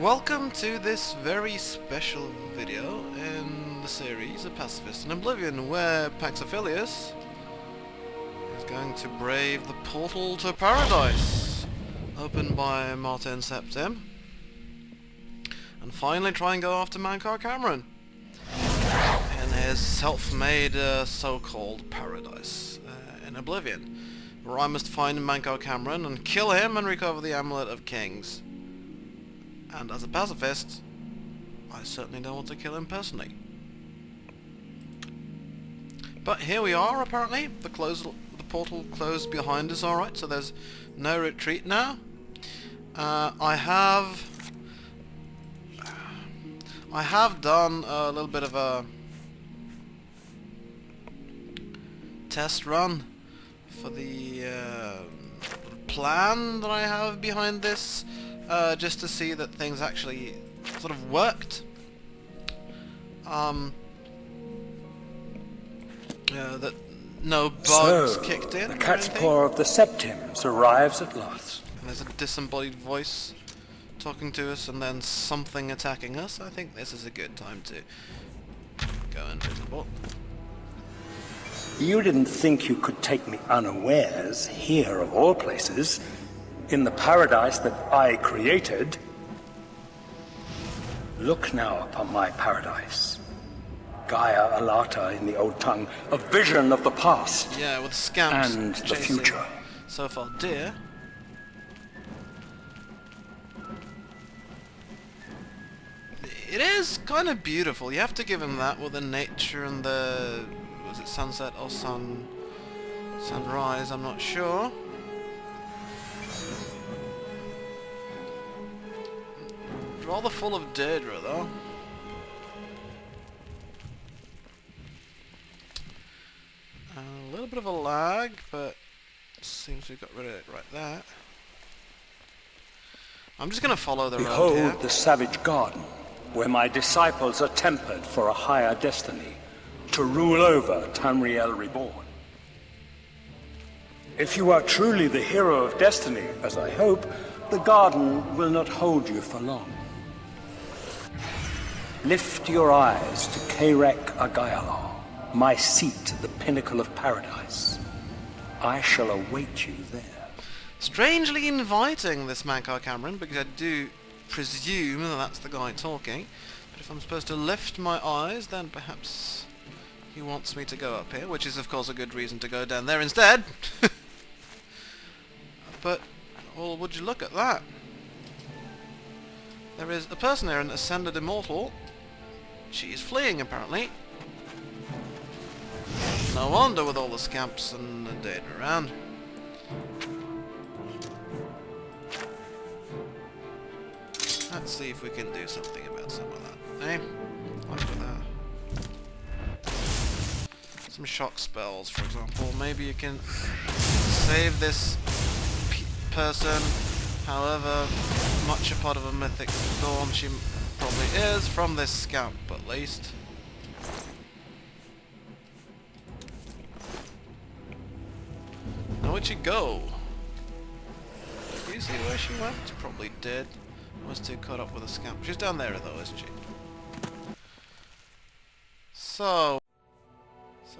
Welcome to this very special video in the series of Pacifist and Oblivion, where Pacifist is going to brave the portal to paradise, opened by Martin Septim, and finally try and go after Mankar Camoran in his self-made so-called paradise in Oblivion, where I must find Mankar Camoran and kill him and recover the Amulet of Kings. And as a pacifist, I certainly don't want to kill him personally. But here we are, apparently. The portal closed behind us, alright, so there's no retreat now. I have done a little bit of a test run for the plan that I have behind this. Just to see that things actually sort of worked. That no bugs kicked in. The cat's paw of the Septims arrives at last. And there's a disembodied voice talking to us and then something attacking us. I think this is a good time to go invisible. You didn't think you could take me unawares, here of all places, in the paradise that I created. Look now upon my paradise. Gaia Alata in the old tongue, a vision of the past. Yeah, with scamps and the future. So far, dear. It is kind of beautiful. You have to give him that with the nature and the... was it sunset or sunrise? I'm not sure. Rather full of Deadra, though. A little bit of a lag, but seems we've got rid of it right there. I'm just going to follow the road here. Behold the savage garden, where my disciples are tempered for a higher destiny, to rule over Tamriel Reborn. If you are truly the hero of destiny, as I hope, the garden will not hold you for long. Lift your eyes to Kairek Agayala, my seat at the pinnacle of paradise. I shall await you there. Strangely inviting, this Mankar Camoran, because I do presume that that's the guy talking. But if I'm supposed to lift my eyes, then perhaps he wants me to go up here, which is of course a good reason to go down there instead. But, well, would you look at that? There is a person here, an Ascended Immortal. She is fleeing, apparently. No wonder with all the scamps and the data around. Let's see if we can do something about some of that. Eh? Look at that. Some shock spells, for example. Maybe you can save this person, however much a part of a Mythic Dawn she probably is, from this scamp at least. Now where'd she go? Do you see where she went? She probably did. Was too caught up with a scamp. She's down there though, isn't she? So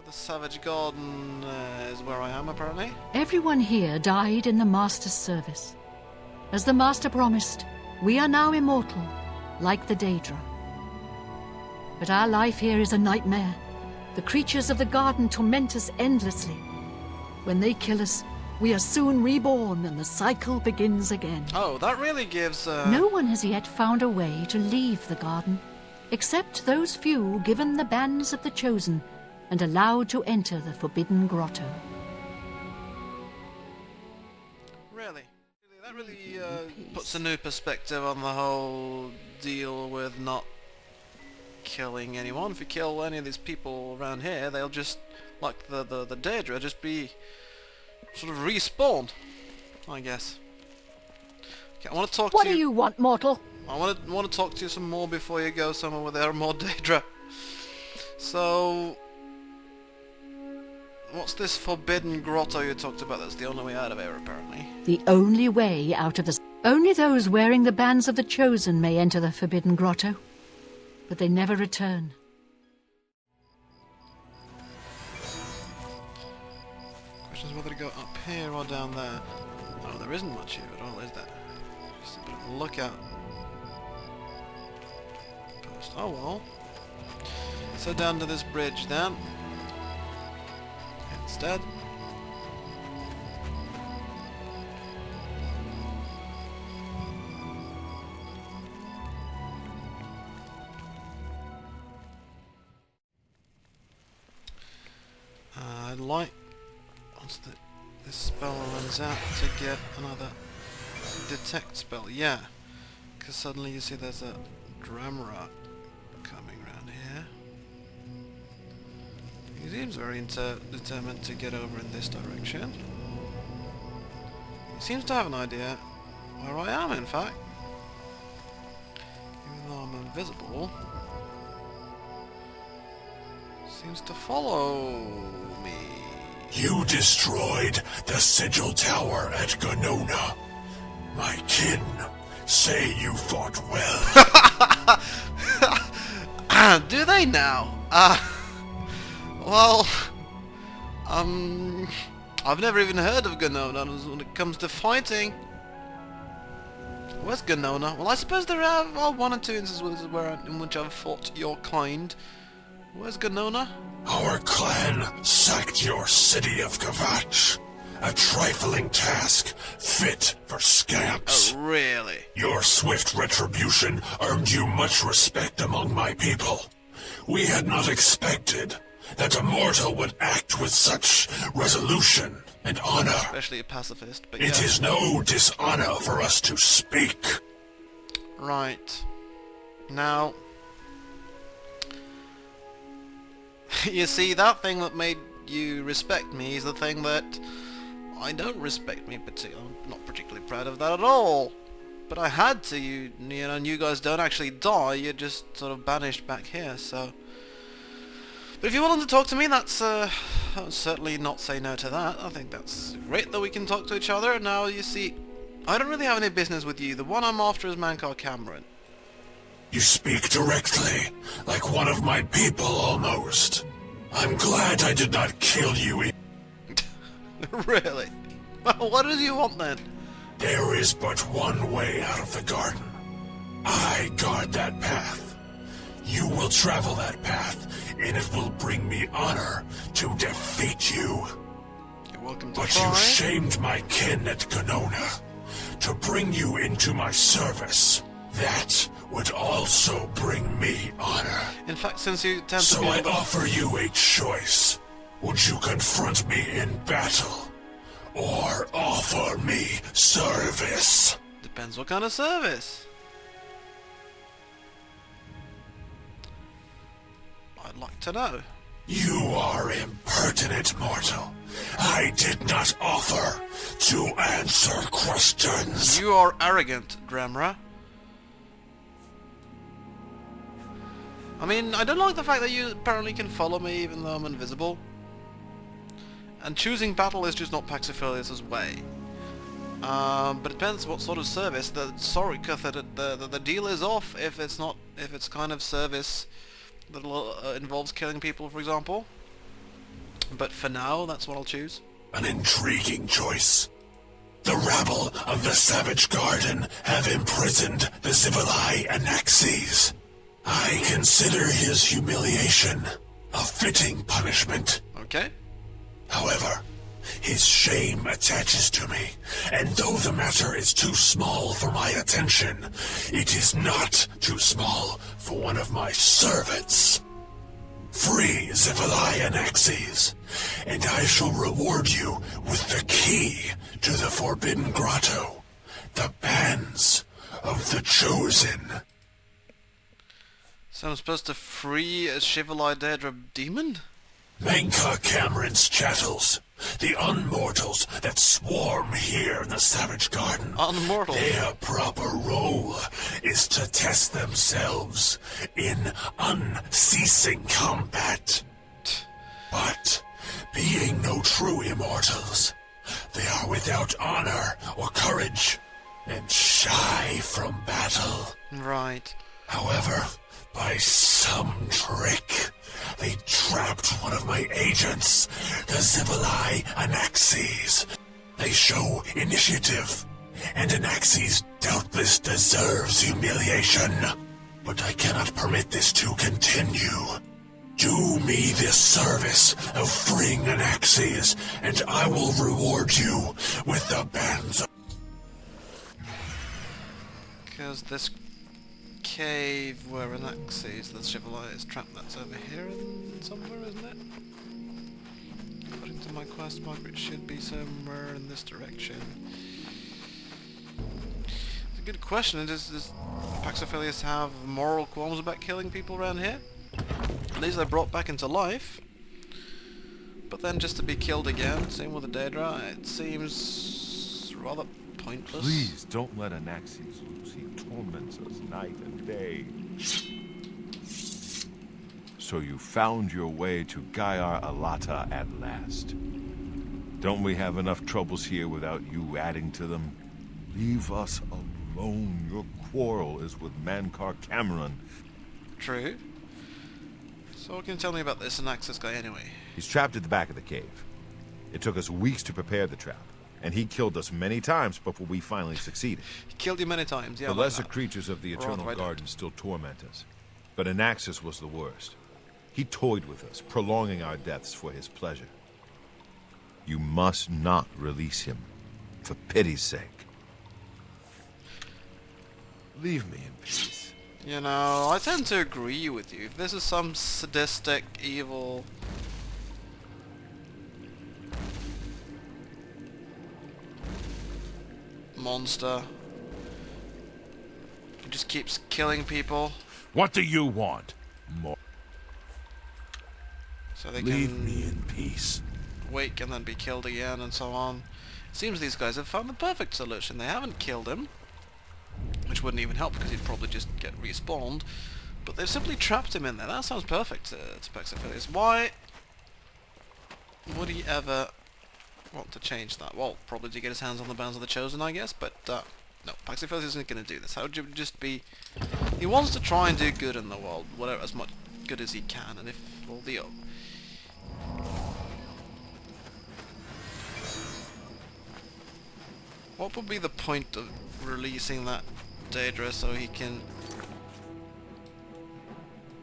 the Savage Garden is where I am apparently. Everyone here died in the Master's service. As the Master promised, we are now immortal, like the Deadra. But our life here is a nightmare. The creatures of the garden torment us endlessly. When they kill us, we are soon reborn and the cycle begins again. Oh, that really gives... No one has yet found a way to leave the garden, except those few given the bands of the Chosen and allowed to enter the Forbidden Grotto. Really? That really puts a new perspective on the whole deal with not killing anyone. If you kill any of these people around here, they'll just, like the Deadra, just be sort of respawned, I guess. Okay, I want to talk to you... What do you want, mortal? I want to talk to you some more before you go somewhere where there are more Deadra. So... what's this Forbidden Grotto you talked about? That's the only way out of here, apparently. The only way out of the... Only those wearing the bands of the Chosen may enter the Forbidden Grotto, but they never return. Question is whether to go up here or down there. Oh, there isn't much here at all, is there? Just a bit of a lookout post. Oh well. So down to this bridge then. Instead. I'd like, once this spell runs out, to get another detect spell. Yeah, because suddenly you see there's a Dramra coming around here. He seems very determined to get over in this direction. He seems to have an idea where I am, in fact. Even though I'm invisible, seems to follow me. You destroyed the Sigil Tower at Gonona. My kin say you fought well. Do they now? Well, I've never even heard of Gonona when it comes to fighting. Where's Gonona? Well, I suppose there are one or two instances in which I've fought your kind. Where's Gonona? Our clan sacked your city of Kvatch. A trifling task fit for scamps. Oh, really? Your swift retribution earned you much respect among my people. We had not expected that a mortal would act with such resolution and honor. Especially a pacifist, but yeah. It is no dishonor for us to speak. Right. Now, you see, that thing that made you respect me is the thing that I don't respect me particularly. I'm not particularly proud of that at all. But I had to, you know, and you guys don't actually die, you're just sort of banished back here, so... But if you're willing to talk to me, that's, I would certainly not say no to that. I think that's great that we can talk to each other. Now, you see, I don't really have any business with you. The one I'm after is Mankar Camoran. You speak directly, like one of my people almost. I'm glad I did not kill you. Really? Well, what do you want then? There is but one way out of the garden. I guard that path. You will travel that path, and it will bring me honor to defeat you. You're welcome to But try. you shamed my kin at Gonona. To bring you into my service, that would also bring me honor. In fact, since you tend to So be... I offer you a choice. Would you confront me in battle, or offer me service? Depends what kind of service. I'd like to know. You are impertinent, mortal. I did not offer to answer questions. You are arrogant, Dramra. I mean, I don't like the fact that you apparently can follow me even though I'm invisible. And choosing battle is just not Pacifist way. But it depends what sort of service. Sorry, Cuthbert, the deal is off if it's kind of service that involves killing people, for example. But for now, that's what I'll choose. An intriguing choice. The rabble of the Savage Garden have imprisoned the Zivalai Anaxes. I consider his humiliation a fitting punishment. Okay. However, his shame attaches to me, and though the matter is too small for my attention, it is not too small for one of my servants. Free Zivalai Anaxes, and I shall reward you with the key to the Forbidden Grotto, the bands of the Chosen. So I'm supposed to free a Shivalai Deadra demon? Mankar Camoran's chattels, the unmortals that swarm here in the Savage Garden. Unmortal? Their proper role is to test themselves in unceasing combat. But, being no true immortals, they are without honor or courage. and shy from battle. Right. However, by some trick, they trapped one of my agents, the Zibalai Anaxes. They show initiative, and Anaxes doubtless deserves humiliation. But I cannot permit this to continue. Do me this service of freeing Anaxes, and I will reward you with the bands of... Because this cave where Anaxes, the Chevalier, is trapped, that's over here somewhere, isn't it? According to my quest marker, it should be somewhere in this direction. It's a good question. Does Pacifist have moral qualms about killing people around here? These are brought back into life, but then just to be killed again, same with the Deadra, it seems rather pointless. Please don't let Anaxes loose. He torments us night and day. So you found your way to Gaiar Alata at last. Don't we have enough troubles here without you adding to them? Leave us alone. Your quarrel is with Mankar Camoran. True. So what can you tell me about this Anaxes guy anyway? He's trapped at the back of the cave. It took us weeks to prepare the trap, and he killed us many times before we finally succeeded. He killed you many times, yeah. The like lesser that. creatures of the Or all the Eternal way down. Garden still torment us, but Anaxes was the worst. He toyed with us, prolonging our deaths for his pleasure. You must not release him, for pity's sake. Leave me in peace. You know, I tend to agree with you. If this is some sadistic, evil... monster who just keeps killing people What do you want? More? so they Leave can me in peace. wake and then be killed again and so on. It seems these guys have found the perfect solution. They haven't killed him, which wouldn't even help because he'd probably just get respawned, but they've simply trapped him in there. That sounds perfect to Pacifist. Why would he ever want to change that? Well, probably to get his hands on the bands of the Chosen, I guess, but no, Pacifist isn't going to do this. How would you just be... He wants to try and do good in the world, whatever, as much good as he can, and if all the... What would be the point of releasing that Deadra so he can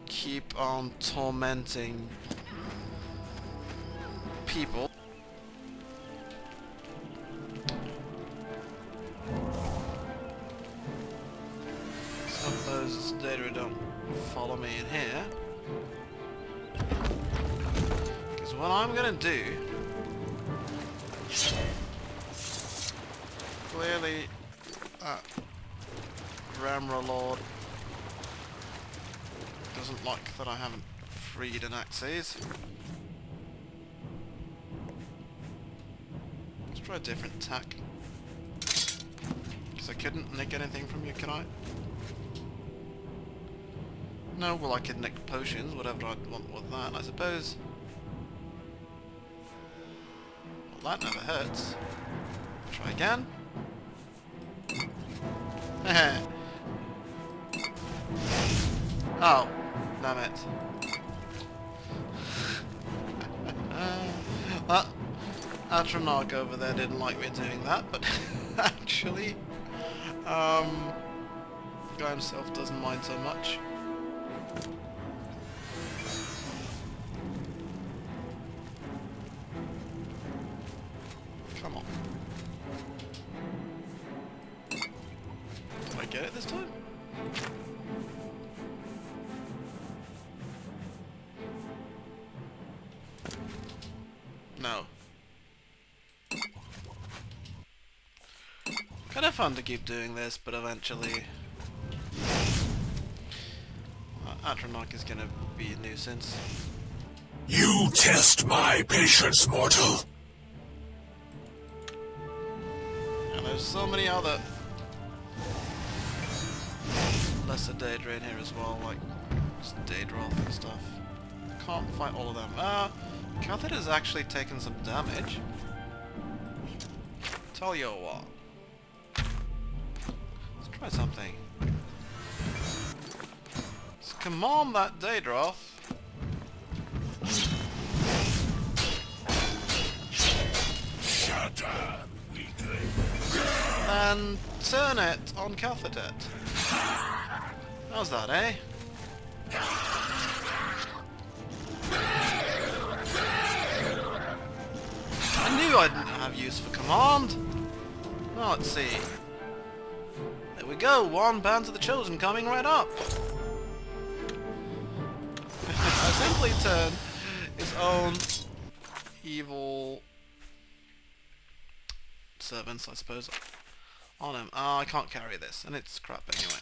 keep on tormenting people? Suppose Deadra don't follow me in here. Because what I'm gonna do... Clearly, Ramra Lord doesn't like that I haven't freed Anaxes. Let's try a different tack. Because I couldn't nick anything from you, can I? No, well I could nick potions, whatever I'd want with that, I suppose. Well, that never hurts. Try again. Oh, damn it. That Atronach over there didn't like me doing that, but actually, guy himself doesn't mind so much. Come on. Did I get it this time? No. Kind of fun to keep doing this, but eventually Atronach is gonna be a nuisance. You test my patience, mortal. And there's so many other lesser Deadra in here as well, like just Daedroth and stuff. Can't fight all of them. Cathid has actually taken some damage. Tell you what. try something. Let's command that Deadra. Shut up, weakling. And turn it on Calphadet. How's that, eh? I knew I didn't have use for command. Well, let's see. There we go, one Band of the Chosen coming right up. I simply turn his own evil servants, I suppose, on him. Oh, I can't carry this, and it's crap anyway.